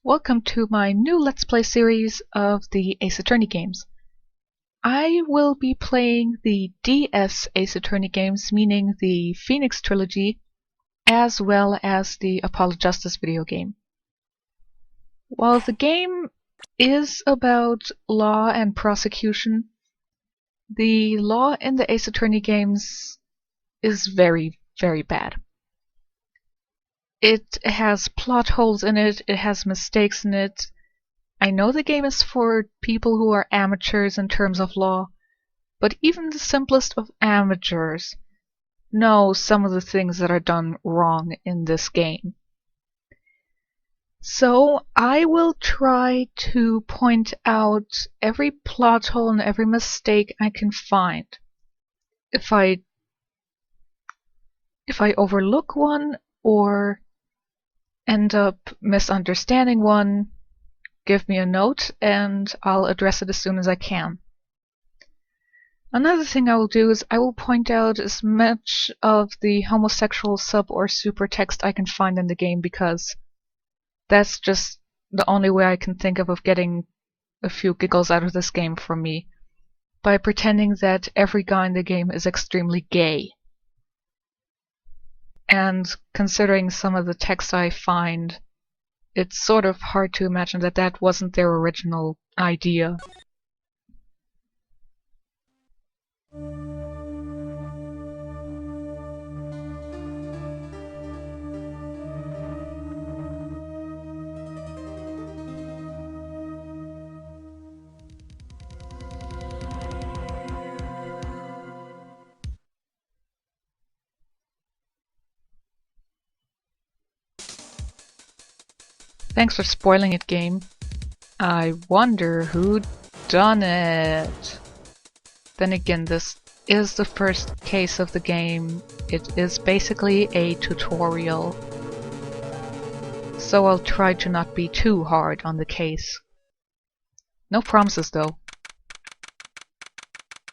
Welcome to my new Let's Play series of the Ace Attorney games. I will be playing the DS Ace Attorney games, meaning the Phoenix trilogy, as well as the Apollo Justice video game. While the game is about law and prosecution, the law in the Ace Attorney games is very, very bad. It has plot holes in it, it has mistakes in it. I know the game is for people who are amateurs in terms of law, but even the simplest of amateurs know some of the things that are done wrong in this game. So I will try to point out every plot hole and every mistake I can find. If I overlook one or end up misunderstanding one, give me a note and I'll address it as soon as I can. Another thing I will do is I will point out as much of the homosexual sub or super text I can find in the game, because that's just the only way I can think of getting a few giggles out of this game from me, by pretending that every guy in the game is extremely gay. And considering some of the text I find, it's sort of hard to imagine that that wasn't their original idea. Thanks for spoiling it, game. I wonder who done it. Then again, this is the first case of the game. It is basically a tutorial, so I'll try to not be too hard on the case. No promises though.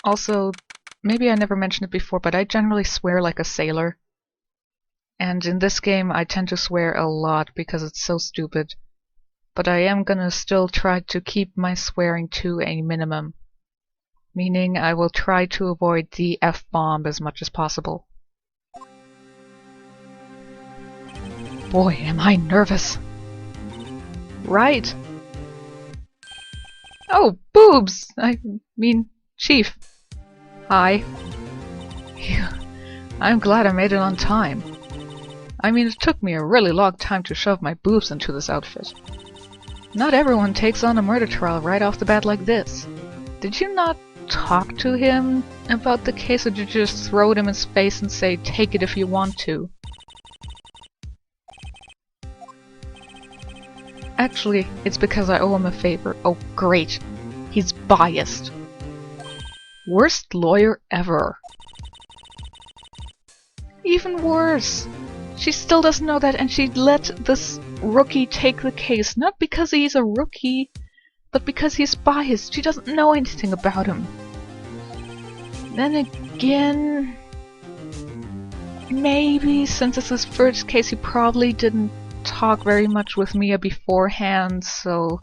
Also, maybe I never mentioned it before, but I generally swear like a sailor. And in this game I tend to swear a lot because it's so stupid. But I am gonna still try to keep my swearing to a minimum. Meaning I will try to avoid the F-bomb as much as possible. Boy, am I nervous. Right. Oh, boobs! I mean, Chief. Hi. I'm glad I made it on time. I mean, it took me a really long time to shove my boobs into this outfit. Not everyone takes on a murder trial right off the bat like this. Did you not talk to him about the case, or did you just throw it in his face and say, take it if you want to? Actually, it's because I owe him a favor. Oh, great. He's biased. Worst lawyer ever. Even worse. She still doesn't know that, and she let this rookie take the case, not because he's a rookie, but because he's biased. She doesn't know anything about him. Then again, maybe since it's his first case, he probably didn't talk very much with Mia beforehand, so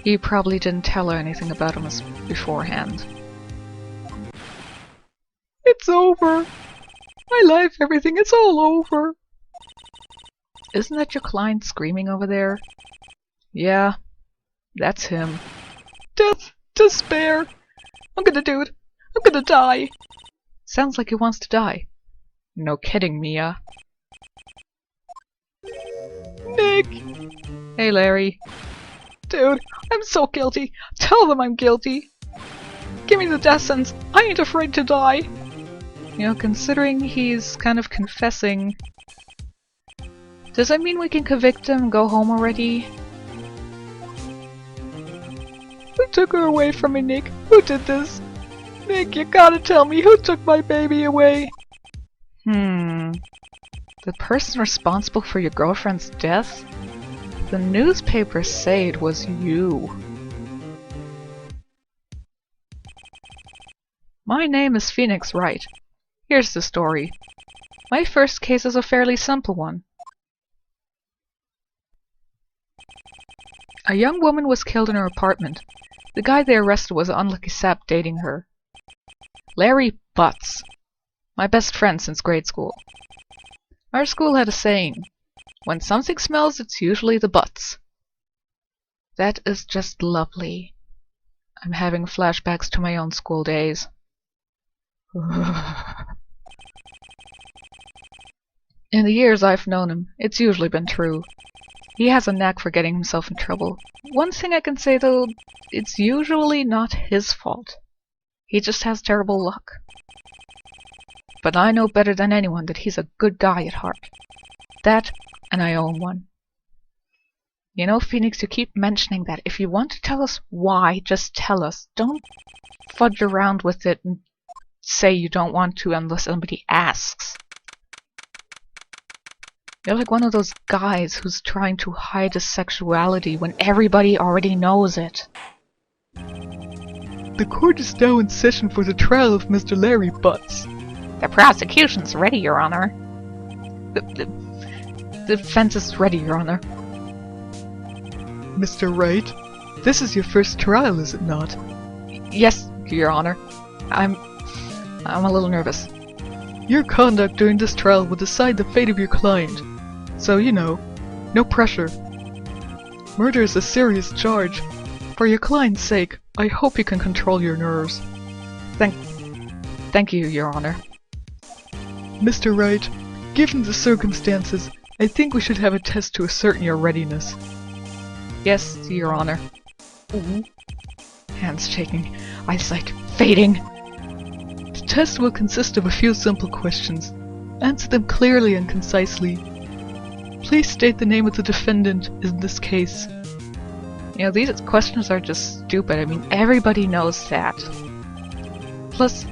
he probably didn't tell her anything about him beforehand. It's over. My life, everything, it's all over. Isn't that your client screaming over there? Yeah, that's him. Death, despair. I'm gonna do it. I'm gonna die. Sounds like he wants to die. No kidding, Mia. Nick! Hey, Larry. Dude, I'm so guilty. Tell them I'm guilty. Give me the death sentence. I ain't afraid to die. You know, considering he's kind of confessing, does that mean we can convict him and go home already? Who took her away from me, Nick? Who did this? Nick, you gotta tell me who took my baby away. The person responsible for your girlfriend's death? The newspapers say it was you. My name is Phoenix Wright. Here's the story. My first case is a fairly simple one. A young woman was killed in her apartment. The guy they arrested was an unlucky sap dating her. Larry Butz. My best friend since grade school. Our school had a saying, when something smells, it's usually the butts. That is just lovely. I'm having flashbacks to my own school days. In the years I've known him, it's usually been true. He has a knack for getting himself in trouble. One thing I can say though, it's usually not his fault. He just has terrible luck. But I know better than anyone that he's a good guy at heart. That, and I own one. You know, Phoenix, you keep mentioning that. If you want to tell us why, just tell us. Don't fudge around with it and say you don't want to unless somebody asks. You're like one of those guys who's trying to hide his sexuality when everybody already knows it. The court is now in session for the trial of Mr. Larry Butz. The prosecution's ready, Your Honor. The defense is ready, Your Honor. Mr. Wright, this is your first trial, is it not? Yes, Your Honor. I'm a little nervous. Your conduct during this trial will decide the fate of your client. So, you know, no pressure. Murder is a serious charge. For your client's sake, I hope you can control your nerves. Thank you, Your Honor. Mr. Wright, given the circumstances, I think we should have a test to ascertain your readiness. Yes, Your Honor. Ooh. Hands shaking, eyesight fading. The test will consist of a few simple questions. Answer them clearly and concisely. Please state the name of the defendant in this case. You know, these questions are just stupid. I mean, everybody knows that. Plus,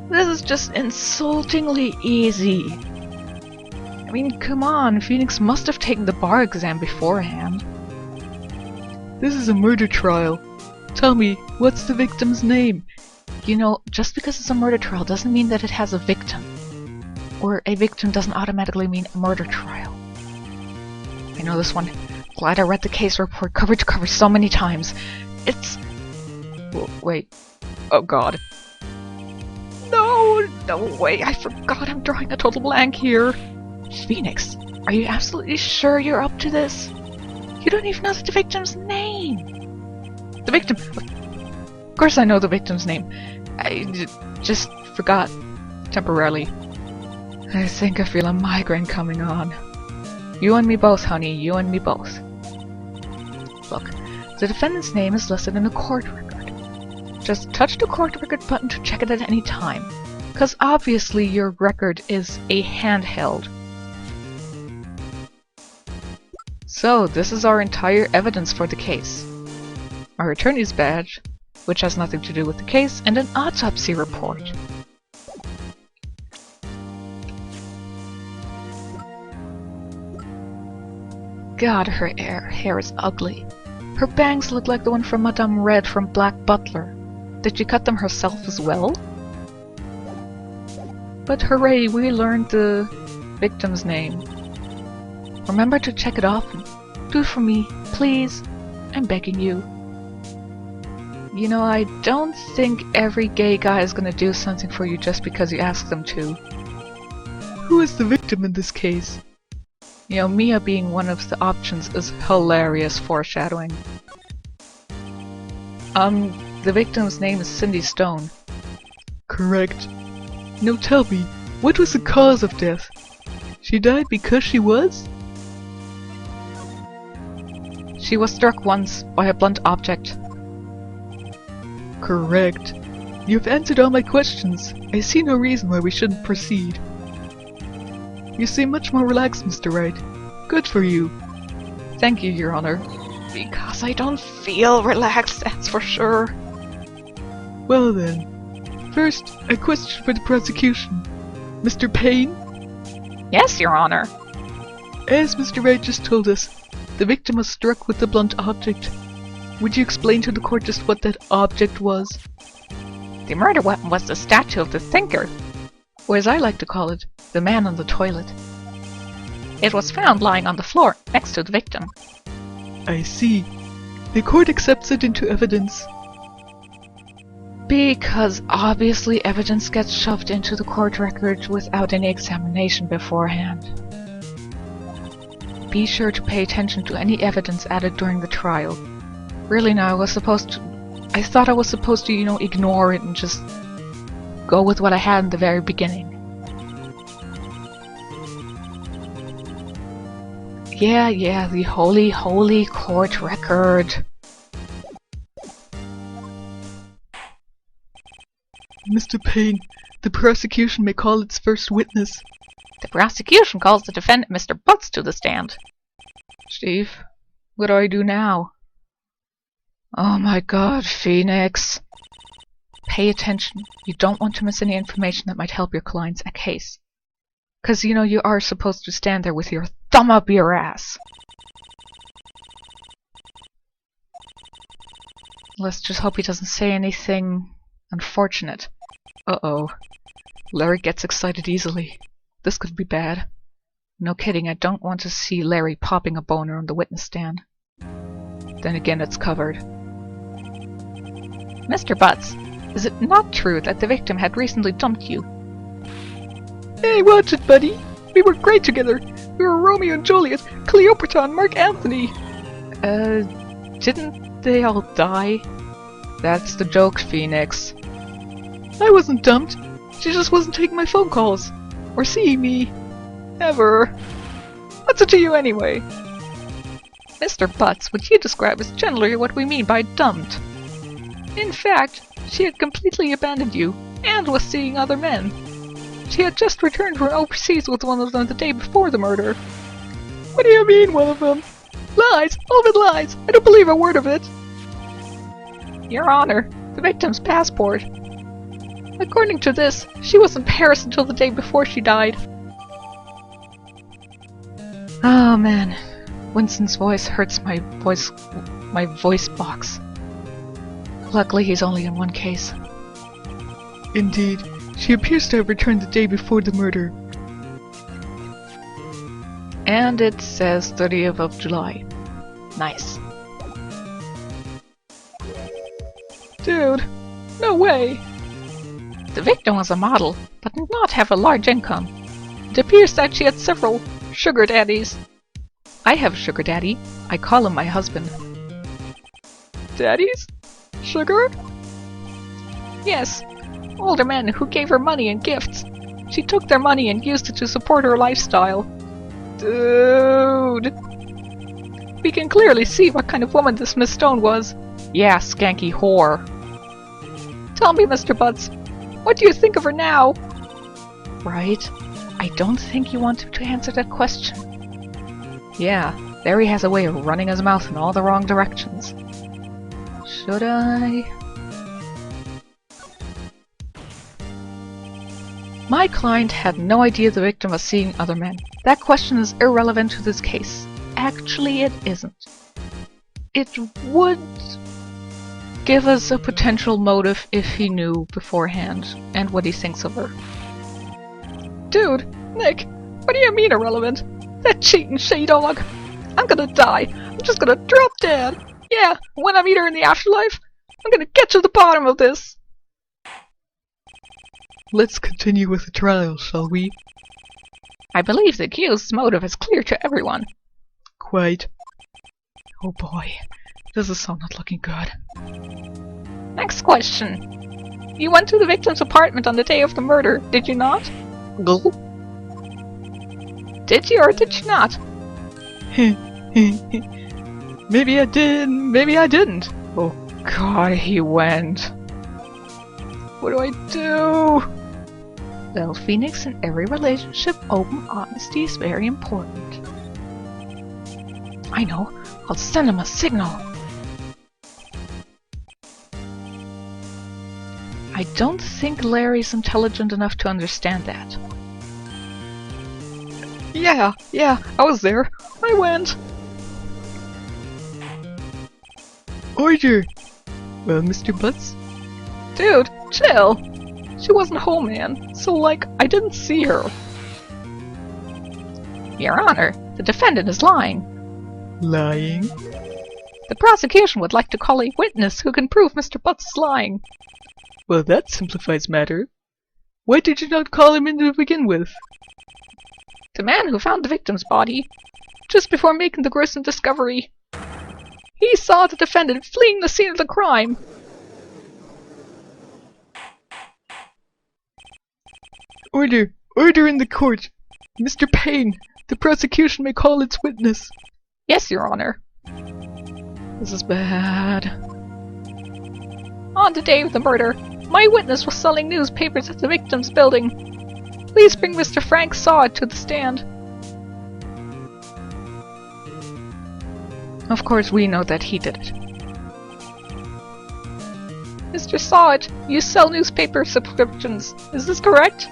this is just insultingly easy. I mean, come on, Phoenix must have taken the bar exam beforehand. This is a murder trial. Tell me, what's the victim's name? You know, just because it's a murder trial doesn't mean that it has a victim. Or a victim doesn't automatically mean a murder trial. I know this one. Glad I read the case report cover to cover so many times. It's... Wait. Oh god. No way, I forgot I'm drawing a total blank here. Phoenix, are you absolutely sure you're up to this? You don't even know the victim's name! The victim! Of course I know the victim's name. I just forgot. Temporarily. I think I feel a migraine coming on. You and me both, honey. You and me both. Look, the defendant's name is listed in the court record. Just touch the court record button to check it at any time. Because obviously your record is a handheld. So, this is our entire evidence for the case. Our attorney's badge, which has nothing to do with the case, and an autopsy report. God, her hair is ugly. Her bangs look like the one from Madame Red from Black Butler. Did she cut them herself as well? But hooray, we learned the victim's name. Remember to check it often. Do it for me, please. I'm begging you. You know, I don't think every gay guy is gonna do something for you just because you ask them to. Who is the victim in this case? You know, Mia being one of the options is hilarious foreshadowing. The victim's name is Cindy Stone. Correct. Now tell me, what was the cause of death? She died because she was? She was struck once by a blunt object. Correct. You've answered all my questions. I see no reason why we shouldn't proceed. You seem much more relaxed, Mr. Wright. Good for you. Thank you, Your Honor. Because I don't feel relaxed, that's for sure. Well then. First, a question for the prosecution. Mr. Payne? Yes, Your Honor. As Mr. Wright just told us, the victim was struck with the blunt object. Would you explain to the court just what that object was? The murder weapon was the statue of the thinker, or as I like to call it, the man on the toilet. It was found lying on the floor next to the victim. I see. The court accepts it into evidence. Because obviously evidence gets shoved into the court record without any examination beforehand. Be sure to pay attention to any evidence added during the trial. Really now, I thought I was supposed to, ignore it and just go with what I had in the very beginning. Yeah, the holy, holy court record. Mr. Payne, the prosecution may call its first witness. The prosecution calls the defendant, Mr. Butz, to the stand. Chief, what do I do now? Oh my god, Phoenix. Pay attention. You don't want to miss any information that might help your client's case. 'Cause you are supposed to stand there with your thumb up your ass. Let's just hope he doesn't say anything unfortunate. Uh-oh. Larry gets excited easily. This could be bad. No kidding, I don't want to see Larry popping a boner on the witness stand. Then again, it's covered. Mr. Butz, is it not true that the victim had recently dumped you? Hey, watch it, buddy! We were great together! We were Romeo and Juliet, Cleopatra and Mark Antony! Didn't they all die? That's the joke, Phoenix. I wasn't dumped. She just wasn't taking my phone calls. Or seeing me. Ever. What's it to you anyway? Mr. Butz, what you describe is generally what we mean by dumped. In fact, she had completely abandoned you, and was seeing other men. She had just returned from overseas with one of them the day before the murder. What do you mean, one of them? Lies! All of it lies! I don't believe a word of it! Your Honor, the victim's passport. According to this, she was in Paris until the day before she died. Oh man, Winston's voice hurts my voice box. Luckily he's only in one case. Indeed, she appears to have returned the day before the murder. And it says 30th of July. Nice. Dude, no way! The victim was a model, but did not have a large income. It appears that she had several sugar daddies. I have a sugar daddy. I call him my husband. Daddies? Sugar? Yes, older men who gave her money and gifts. She took their money and used it to support her lifestyle. Dude! We can clearly see what kind of woman this Miss Stone was. Yeah, skanky whore. Tell me, Mr. Butz, what do you think of her now? Right. I don't think you want to answer that question. Yeah, Larry has a way of running his mouth in all the wrong directions. Should I? My client had no idea the victim was seeing other men. That question is irrelevant to this case. Actually, it isn't. It would give us a potential motive if he knew beforehand, and what he thinks of her. Dude, Nick, what do you mean irrelevant? That cheating she-dog! I'm gonna die! I'm just gonna drop dead! Yeah, when I meet her in the afterlife, I'm gonna get to the bottom of this! Let's continue with the trial, shall we? I believe the accused's motive is clear to everyone. Quite. Oh boy, this is so not looking good. Next question. You went to the victim's apartment on the day of the murder, did you not? Gulp. Did you or did you not? Maybe I did, maybe I didn't. Oh god, he went. What do I do? Well, Phoenix, in every relationship, open honesty is very important. I know. I'll send him a signal. I don't think Larry's intelligent enough to understand that. Yeah, I was there. I went. Order! Well, Mr. Butz? Dude, chill! She wasn't home, man. So, like, I didn't see her. Your Honor, the defendant is lying. Lying? The prosecution would like to call a witness who can prove Mr. Butz is lying. Well, that simplifies matter. Why did you not call him in to begin with? The man who found the victim's body, just before making the gruesome discovery, he saw the defendant fleeing the scene of the crime. Order! Order in the court! Mr. Payne, the prosecution may call its witness. Yes, Your Honor. This is bad. On the day of the murder, my witness was selling newspapers at the victim's building. Please bring Mr. Frank Sod to the stand. Of course, we know that he did it. Mr. Sod, you sell newspaper subscriptions. Is this correct?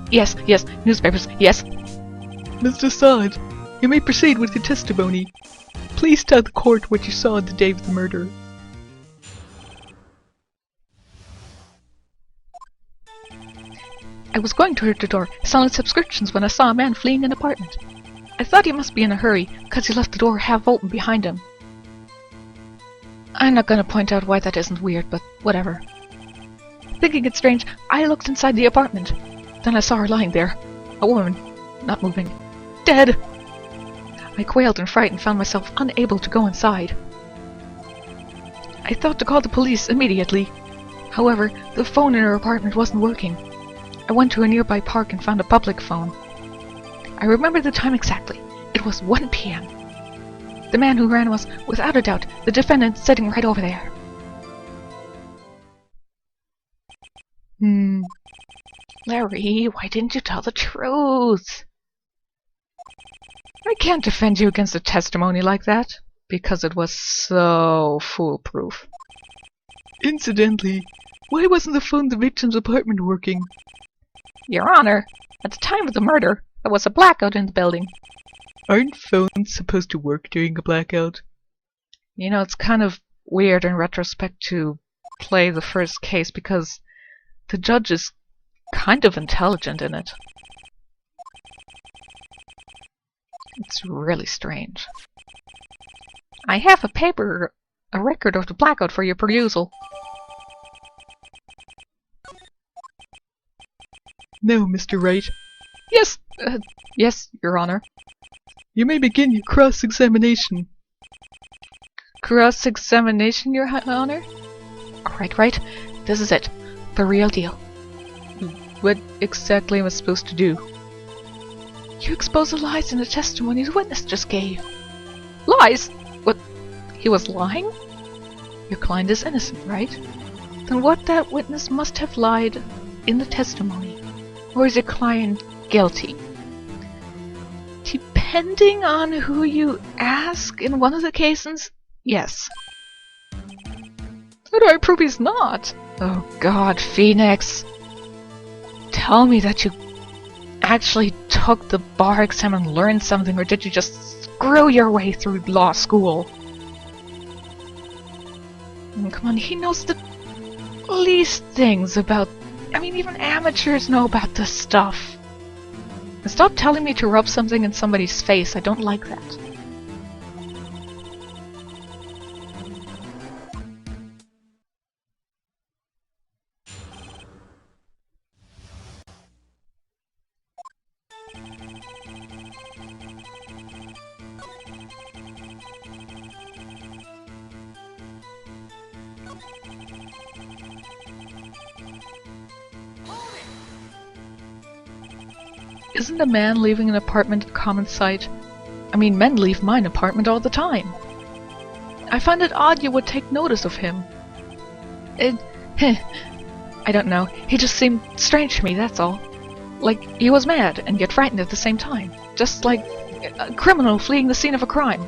Yes, newspapers, yes. Mr. Sod, you may proceed with your testimony. Please tell the court what you saw on the day of the murder. I was going toward the door, selling subscriptions when I saw a man fleeing an apartment. I thought he must be in a hurry, because he left the door half open behind him. I'm not gonna point out why that isn't weird, but whatever. Thinking it strange, I looked inside the apartment. Then I saw her lying there. A woman, not moving. Dead! I quailed in fright and found myself unable to go inside. I thought to call the police immediately. However, the phone in her apartment wasn't working. I went to a nearby park and found a public phone. I remember the time exactly. It was 1 p.m. The man who ran was, without a doubt, the defendant sitting right over there. Larry, why didn't you tell the truth? I can't defend you against a testimony like that, because it was so foolproof. Incidentally, why wasn't the phone in the victim's apartment working? Your Honor, at the time of the murder, there was a blackout in the building. Aren't phones supposed to work during a blackout? You know, it's kind of weird in retrospect to play the first case because the judge is kind of intelligent in it. It's really strange. I have a record of the blackout for your perusal. No, Mr. Wright. Yes, Your Honor. You may begin your cross-examination. Cross-examination, Your Honor? Right. This is it. The real deal. What exactly am I supposed to do? You expose the lies in the testimony the witness just gave. Lies? What? He was lying? Your client is innocent, right? Then what that witness must have lied in the testimony. Or is your client guilty? Depending on who you ask in one of the cases, yes. How do I prove he's not? Oh God, Phoenix. Tell me that you actually took the bar exam and learned something, or did you just screw your way through law school? Come on, he knows the least things about... I mean, even amateurs know about this stuff. And stop telling me to rub something in somebody's face. I don't like that. Isn't a man leaving an apartment a common sight? I mean, men leave mine apartment all the time. I find it odd you would take notice of him. I don't know. He just seemed strange to me, that's all. Like he was mad and yet frightened at the same time. Just like a criminal fleeing the scene of a crime.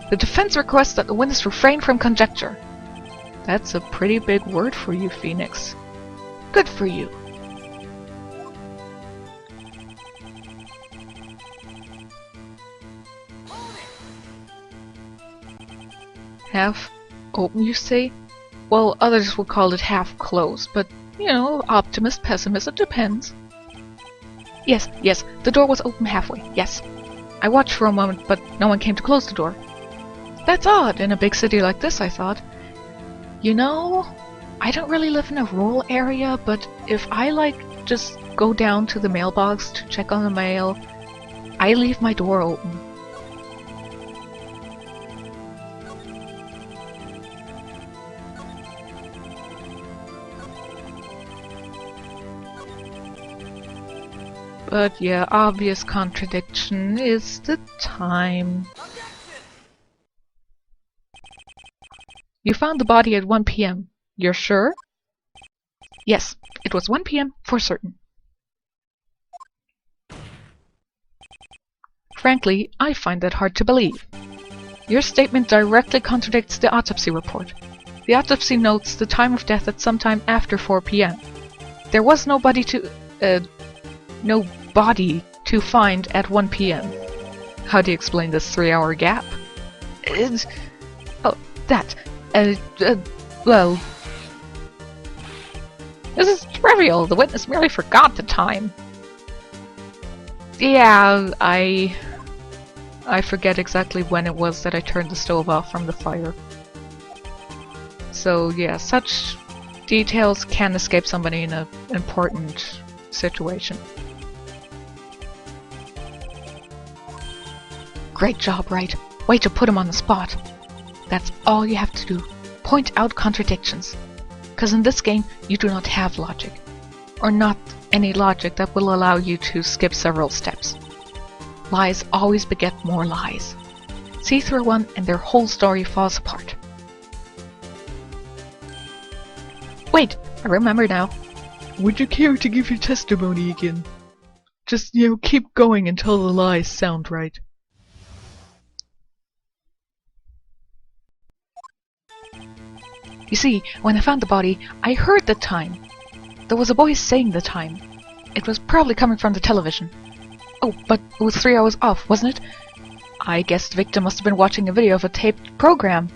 The defense requests that the witness refrain from conjecture. That's a pretty big word for you, Phoenix. Good for you. Half open, you say? Well, others would call it half closed, but, you know, optimist, pessimist, it depends. Yes, the door was open halfway, yes. I watched for a moment, but no one came to close the door. That's odd in a big city like this, I thought. You know, I don't really live in a rural area, but if I just go down to the mailbox to check on the mail, I leave my door open. But yeah, obvious contradiction is the time. You found the body at 1 p.m. You're sure? Yes, it was 1 p.m. for certain. Frankly, I find that hard to believe. Your statement directly contradicts the autopsy report. The autopsy notes the time of death at sometime after 4 p.m. There was no body to find at 1 p.m. How do you explain this 3-hour gap? Well... This is trivial. The witness merely forgot the time. Yeah, I forget exactly when it was that I turned the stove off from the fire. So yeah, such details can escape somebody in an important situation. Great job, Wright. Way to put him on the spot. That's all you have to do. Point out contradictions. Because in this game, you do not have logic. Or not any logic that will allow you to skip several steps. Lies always beget more lies. See through one and their whole story falls apart. Wait, I remember now. Would you care to give your testimony again? Just, keep going until the lies sound right. You see, when I found the body, I heard the time. There was a voice saying the time. It was probably coming from the television. Oh, but it was 3 hours off, wasn't it? I guess the victim must have been watching a video of a taped program.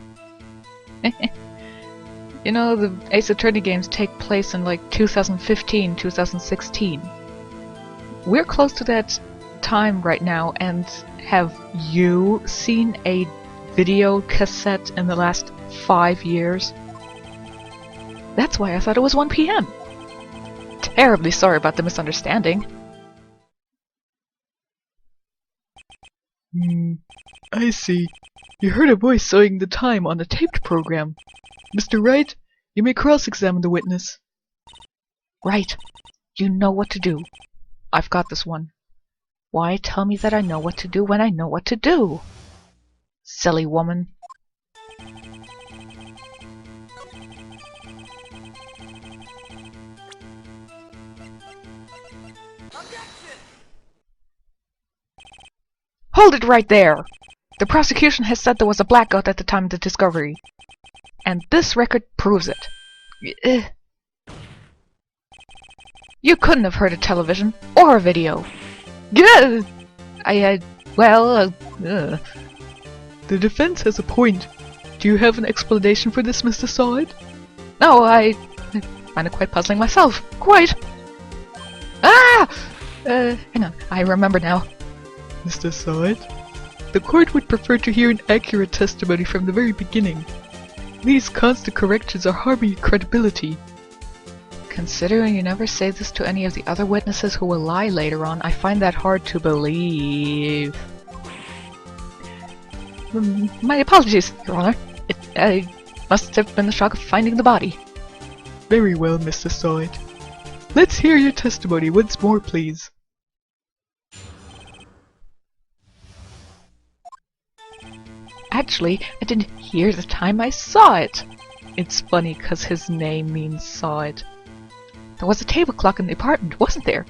You know, the Ace Attorney games take place in 2015, 2016. We're close to that time right now, and have you seen a video cassette in the last 5 years? That's why I thought it was 1 p.m. Terribly sorry about the misunderstanding. I see. You heard a voice saying the time on a taped program. Mr. Wright, you may cross-examine the witness. Right. You know what to do. I've got this one. Why tell me that I know what to do when I know what to do? Silly woman. Hold it right there! The prosecution has said there was a blackout at the time of the discovery. And this record proves it. You couldn't have heard a television or a video. The defense has a point. Do you have an explanation for this, Mr. Solid? No, I find it quite puzzling myself. Quite. Hang on, I remember now. Mr. Solid, the court would prefer to hear an accurate testimony from the very beginning. These constant corrections are harming your credibility. Considering you never say this to any of the other witnesses who will lie later on, I find that hard to believe. My apologies, Your Honor. I must have been the shock of finding the body. Very well, Mr. Solid. Let's hear your testimony once more, please. Actually, I didn't hear the time I saw it. It's funny because his name means saw it. There was a table clock in the apartment, wasn't there?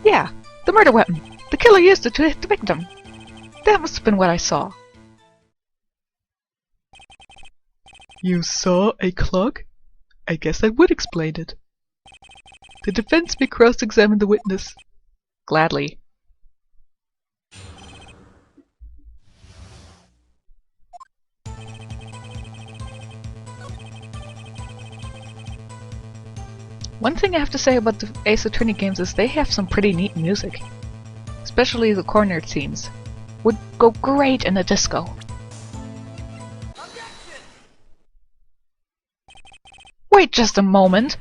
Yeah, the murder weapon. The killer used it to hit the victim. That must have been what I saw. You saw a clock? I guess that would explain it. The defense may cross-examine the witness. Gladly. One thing I have to say about the Ace Attorney games is they have some pretty neat music. Especially the corner themes. Would go great in a disco. Wait just a moment!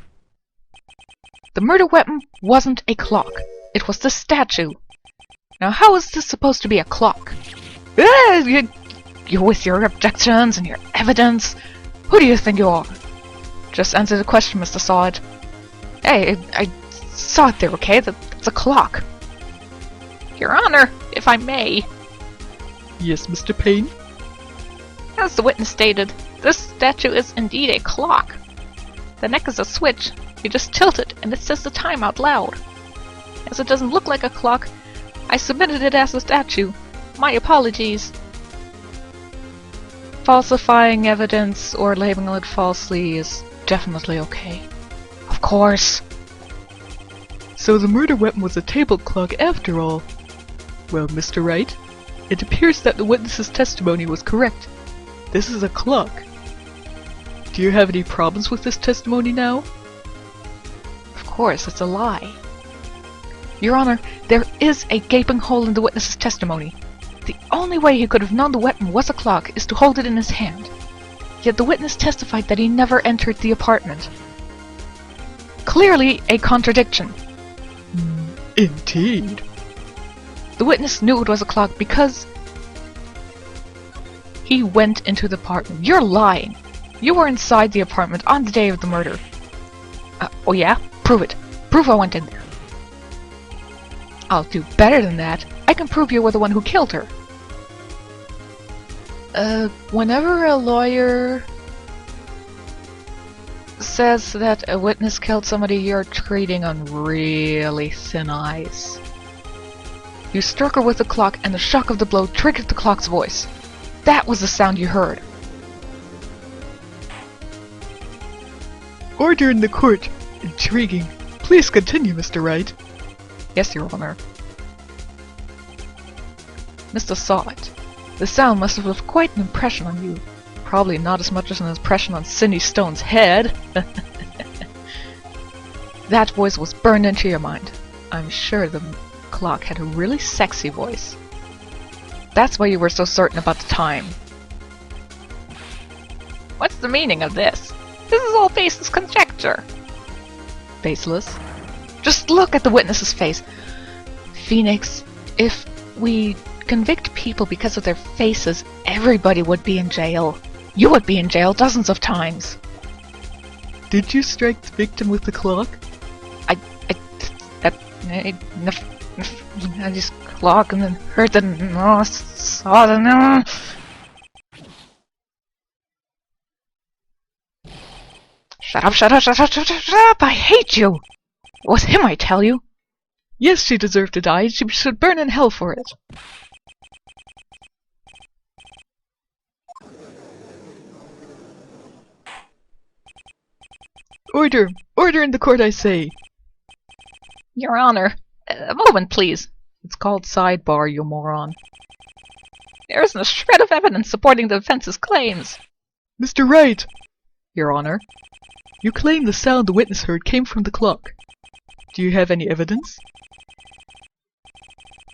The murder weapon wasn't a clock. It was the statue. Now how is this supposed to be a clock? You with your objections and your evidence. Who do you think you are? Just answer the question, Mr. Sod. Hey, I saw it there, okay? That's a clock. Your Honor, if I may. Yes, Mr. Payne? As the witness stated, this statue is indeed a clock. The neck is a switch. You just tilt it and it says the time out loud. As it doesn't look like a clock, I submitted it as a statue. My apologies. Falsifying evidence or labeling it falsely is definitely okay. Of course. So the murder weapon was a table clock after all. Well, Mr. Wright, it appears that the witness's testimony was correct. This is a clock. Do you have any problems with this testimony now? Of course, it's a lie. Your Honor, there is a gaping hole in the witness's testimony. The only way he could have known the weapon was a clock is to hold it in his hand. Yet the witness testified that he never entered the apartment. Clearly a contradiction. Indeed. The witness knew it was a clock because he went into the apartment. You're lying. You were inside the apartment on the day of the murder. Oh yeah? Prove it. Prove I went in there. I'll do better than that. I can prove you were the one who killed her. Whenever a lawyer says that a witness killed somebody, you're treading on really thin ice. You struck her with the clock, and the shock of the blow triggered the clock's voice. That was the sound you heard. Order in the court. Intriguing. Please continue, Mr. Wright. Yes, Your Honor. Mr. Sod, the sound must have left quite an impression on you. Probably not as much as an impression on Cindy Stone's head. That voice was burned into your mind. I'm sure the clock had a really sexy voice. That's why you were so certain about the time. What's the meaning of this? This is all baseless conjecture. Baseless? Just look at the witness's face. Phoenix, if we convict people because of their faces, everybody would be in jail. You would be in jail dozens of times. Did you strike the victim with the clock? I just clock and then heard the saw the Shut up, shut up, shut up, shut up, shut up! I hate you! It was him, I tell you! Yes, she deserved to die. She should burn in hell for it. Order! Order in the court, I say! Your Honor, a moment, please. It's called sidebar, you moron. There isn't a shred of evidence supporting the defense's claims. Mr. Wright! Your Honor. You claim the sound the witness heard came from the clock. Do you have any evidence?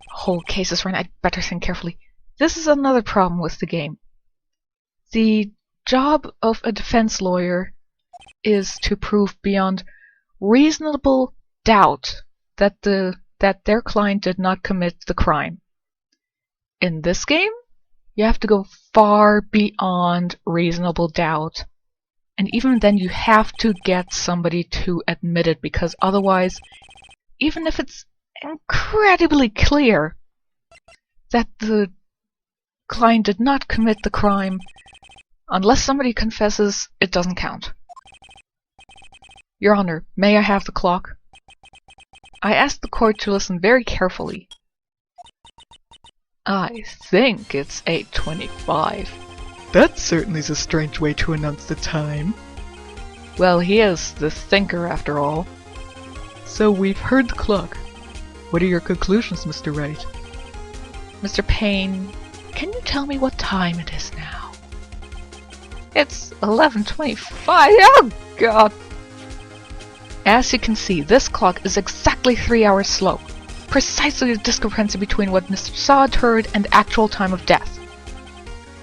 Whole case is run. I'd better think carefully. This is another problem with the game. The job of a defense lawyer is to prove beyond reasonable doubt that their client did not commit the crime. In this game, you have to go far beyond reasonable doubt. And even then you have to get somebody to admit it, because otherwise, even if it's incredibly clear that the client did not commit the crime, unless somebody confesses, it doesn't count. Your Honor, may I have the clock? I asked the court to listen very carefully. I think it's 8:25. That certainly is a strange way to announce the time. Well, he is the thinker after all. So we've heard the clock. What are your conclusions, Mr. Wright? Mr. Payne, can you tell me what time it is now? It's 11:25. Oh, God! As you can see, this clock is exactly 3 hours slow. precisely the discrepancy between what Mr. Sod heard and the actual time of death.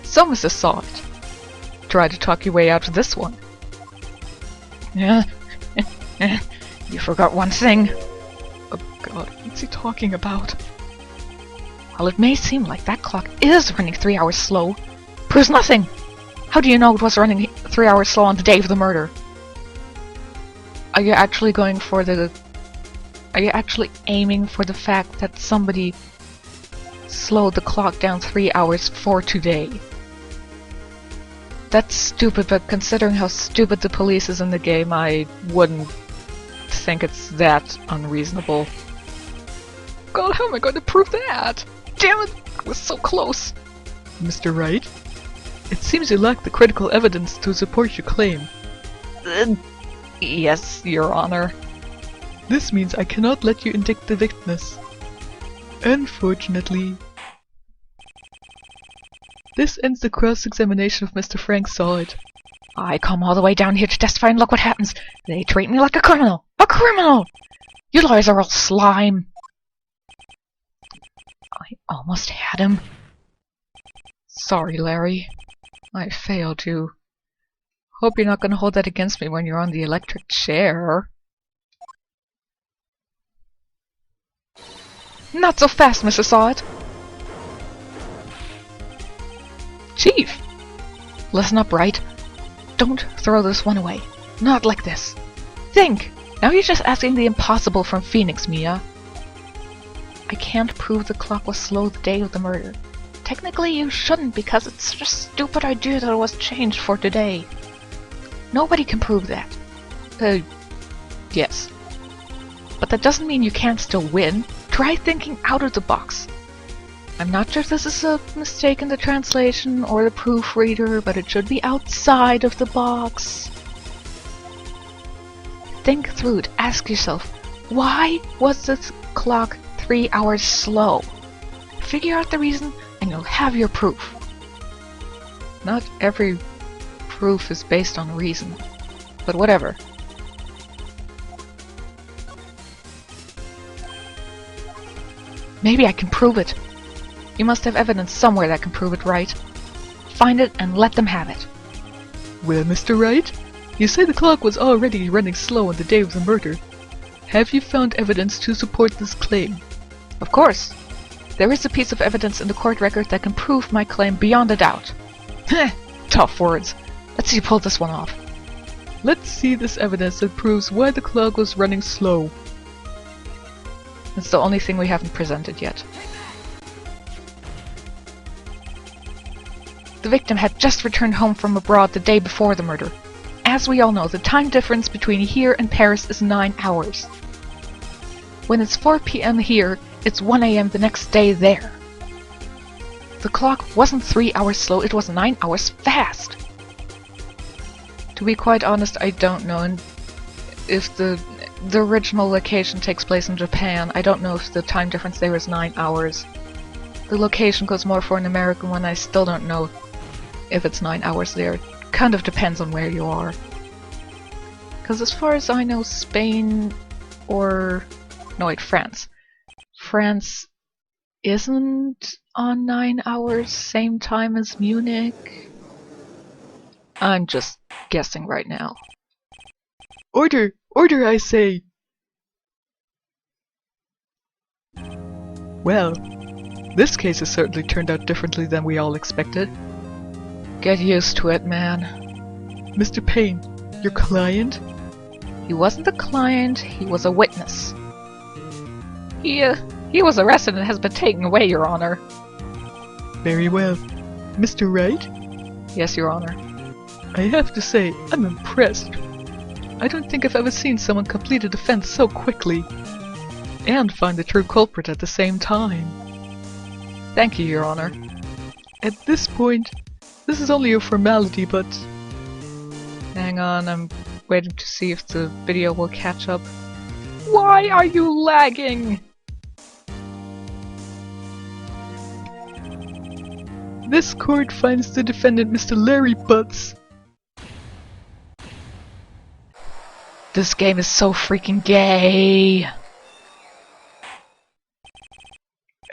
So, Mrs. Sod, try to talk your way out of this one. Yeah, you forgot one thing. Oh god, what's he talking about? While it may seem like that clock is running 3 hours slow, proves nothing. How do you know it was running 3 hours slow on the day of the murder? Are you actually going for the... Are you actually aiming for the fact that somebody slowed the clock down 3 hours for today? That's stupid, but considering how stupid the police is in the game, I wouldn't think it's that unreasonable. God, how am I going to prove that? Damn it! I was so close! Mr. Wright, it seems you lack the critical evidence to support your claim. Yes, Your Honor. This means I cannot let you indict the witness. Unfortunately. This ends the cross-examination of Mr. Frank Sod. I come all the way down here to testify and look what happens. They treat me like a criminal! A criminal! You lawyers are all slime! I almost had him. Sorry, Larry. I failed you. Hope you're not going to hold that against me when you're on the electric chair. Not so fast, Mr. Sod! Chief! Listen up, Wright. Don't throw this one away. Not like this. Think! Now you're just asking the impossible from Phoenix, Mia. I can't prove the clock was slow the day of the murder. Technically you shouldn't, because it's such a stupid idea that it was changed for today. Nobody can prove that. Yes. But that doesn't mean you can't still win. Try thinking out of the box. I'm not sure if this is a mistake in the translation or the proofreader, but it should be outside of the box. Think through it. Ask yourself, why was this clock 3 hours slow? Figure out the reason and you'll have your proof. Not every proof is based on reason, but whatever. Maybe I can prove it. You must have evidence somewhere that can prove it, right? Find it and let them have it. Well, Mr. Wright, you say the clock was already running slow on the day of the murder. Have you found evidence to support this claim? Of course. There is a piece of evidence in the court record that can prove my claim beyond a doubt. Heh, tough words. Let's see you pull this one off. Let's see this evidence that proves why the clock was running slow. It's the only thing we haven't presented yet. The victim had just returned home from abroad the day before the murder. As we all know, the time difference between here and Paris is 9 hours. When it's 4 p.m. here, it's 1 a.m. the next day there. The clock wasn't 3 hours slow, it was 9 hours fast. To be quite honest, I don't know if the original location takes place in Japan. I don't know if the time difference there is 9 hours. The location goes more for an American one. I still don't know if it's 9 hours there. It kind of depends on where you are. Because as far as I know, Spain or... no wait, France. France isn't on 9 hours, same time as Munich. I'm just guessing right now. Order! Order, I say! Well, this case has certainly turned out differently than we all expected. Get used to it, man. Mr. Payne, your client? He wasn't a client, he was a witness. He was arrested and has been taken away, Your Honor. Very well. Mr. Wright? Yes, Your Honor. I have to say, I'm impressed. I don't think I've ever seen someone complete a defense so quickly. And find the true culprit at the same time. Thank you, Your Honor. At this point, this is only a formality, but... Hang on, I'm waiting to see if the video will catch up. Why are you lagging? This court finds the defendant Mr. Larry Butz. This game is so freaking gay.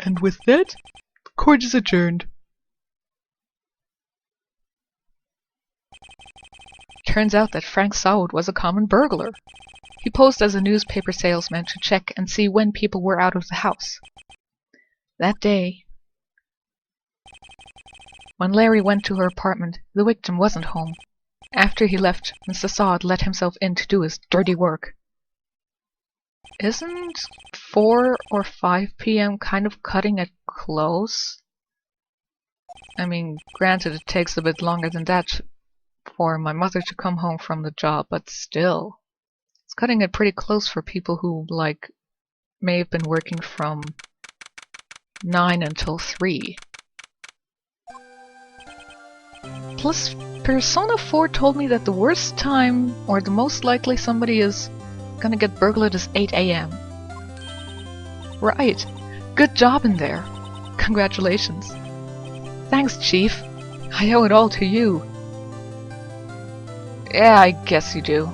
And with that, the court is adjourned. Turns out that Frank Saud was a common burglar. He posed as a newspaper salesman to check and see when people were out of the house. That day, when Larry went to her apartment, the victim wasn't home. After he left, Mr. Saud let himself in to do his dirty work. Isn't 4 or 5 p.m. kind of cutting it close? I mean, granted it takes a bit longer than that for my mother to come home from the job, but still. It's cutting it pretty close for people who, like, may have been working from 9 until 3. Plus, Persona 4 told me that the worst time, or the most likely somebody is gonna get burglared is 8 a.m. Right. Good job in there. Congratulations. Thanks, Chief. I owe it all to you. Yeah, I guess you do.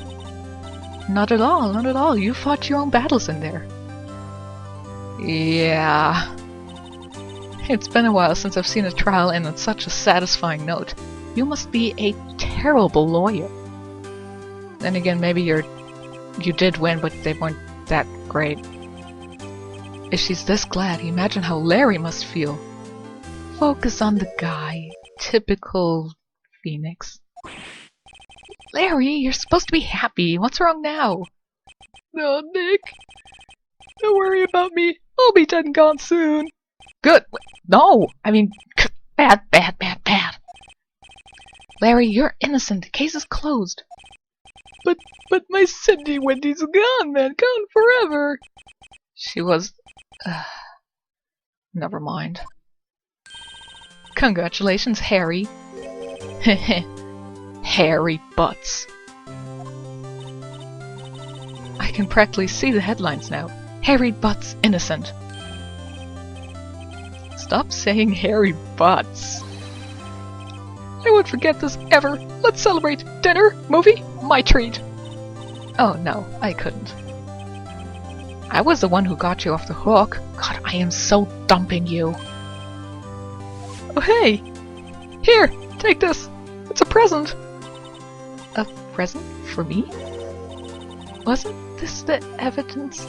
Not at all, not at all. You fought your own battles in there. Yeah. It's been a while since I've seen a trial end on such a satisfying note. You must be a terrible lawyer. Then again, maybe you did win, but they weren't that great. If she's this glad, imagine how Larry must feel. Focus on the guy. Typical Phoenix. Larry, you're supposed to be happy. What's wrong now? No, Nick. Don't worry about me. I'll be dead and gone soon. Good. No, I mean, bad, bad, bad, bad. Larry, you're innocent. The case is closed. But my Cindy Wendy's gone, man. Gone forever. She was... never mind. Congratulations, Harry. Harry Butz. I can practically see the headlines now. Harry Butz innocent. Stop saying Harry Butz. I won't forget this ever. Let's celebrate. Dinner, movie, my treat. Oh no, I couldn't. I was the one who got you off the hook. God, I am so dumping you. Oh hey! Here, take this. It's a present. A present for me? Wasn't this the evidence?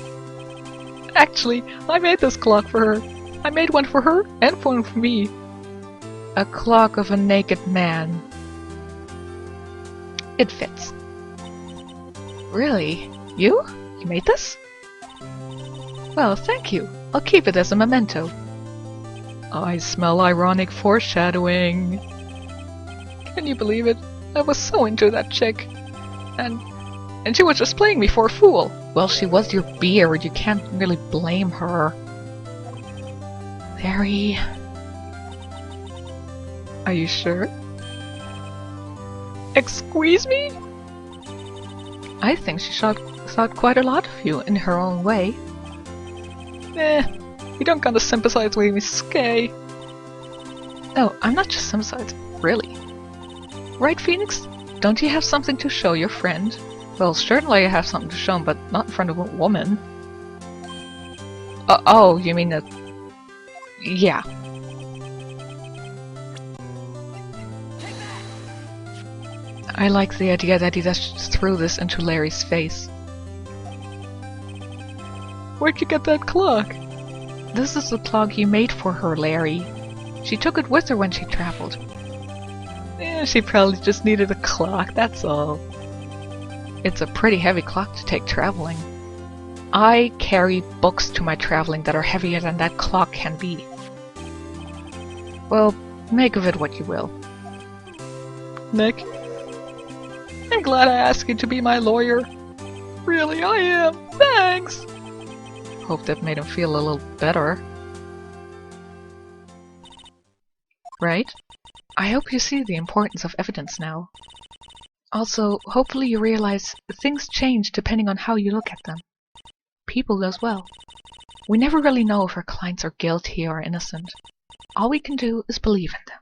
Actually, I made this clock for her. I made one for her and one for me. A clock of a naked man. It fits. Really? You? You made this? Well, thank you. I'll keep it as a memento. I smell ironic foreshadowing. Can you believe it? I was so into that chick. And she was just playing me for a fool. Well, she was your beard. You can't really blame her. Larry... Are you sure? Excuse me? I think she thought quite a lot of you in her own way. You don't gotta sympathize with me, Skay. Oh, I'm not just sympathizing, really. Right, Phoenix? Don't you have something to show your friend? Well, certainly I have something to show him, but not in front of a woman. Oh, you mean that... Yeah. I like the idea that he just threw this into Larry's face. Where'd you get that clock? This is the clock you made for her, Larry. She took it with her when she traveled. She probably just needed a clock, that's all. It's a pretty heavy clock to take traveling. I carry books to my traveling that are heavier than that clock can be. Well, make of it what you will. Nick, I'm glad I asked you to be my lawyer. Really, I am. Thanks! Hope that made him feel a little better. Right? I hope you see the importance of evidence now. Also, hopefully you realize things change depending on how you look at them. People as well. We never really know if our clients are guilty or innocent. All we can do is believe in them.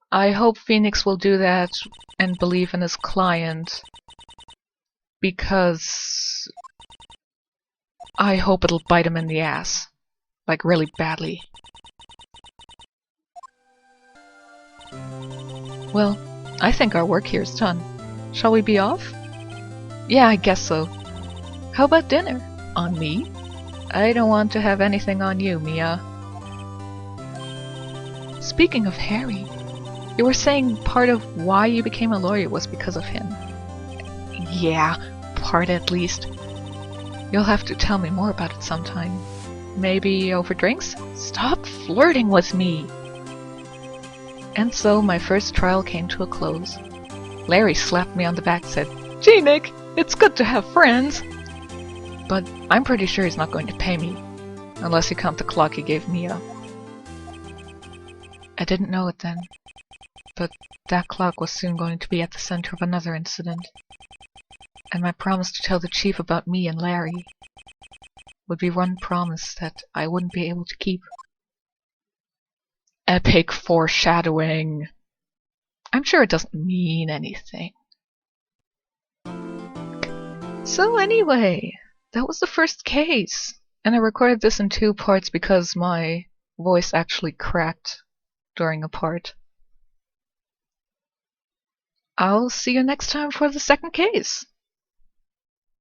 I hope Phoenix will do that and believe in his client, because I hope it'll bite him in the ass. Like, really badly. Well, I think our work here is done. Shall we be off? Yeah, I guess so. How about dinner? On me? I don't want to have anything on you, Mia. Speaking of Harry, you were saying part of why you became a lawyer was because of him. Yeah, part at least. You'll have to tell me more about it sometime. Maybe over drinks? Stop flirting with me! And so my first trial came to a close. Larry slapped me on the back and said, "Gee, Nick, it's good to have friends!" But I'm pretty sure he's not going to pay me, unless you count the clock he gave Mia. I didn't know it then, but that clock was soon going to be at the center of another incident. And my promise to tell the chief about me and Larry would be one promise that I wouldn't be able to keep. Epic foreshadowing. I'm sure it doesn't mean anything. So anyway, that was the first case. And I recorded this in 2 parts because my voice actually cracked during a part. I'll see you next time for the second case.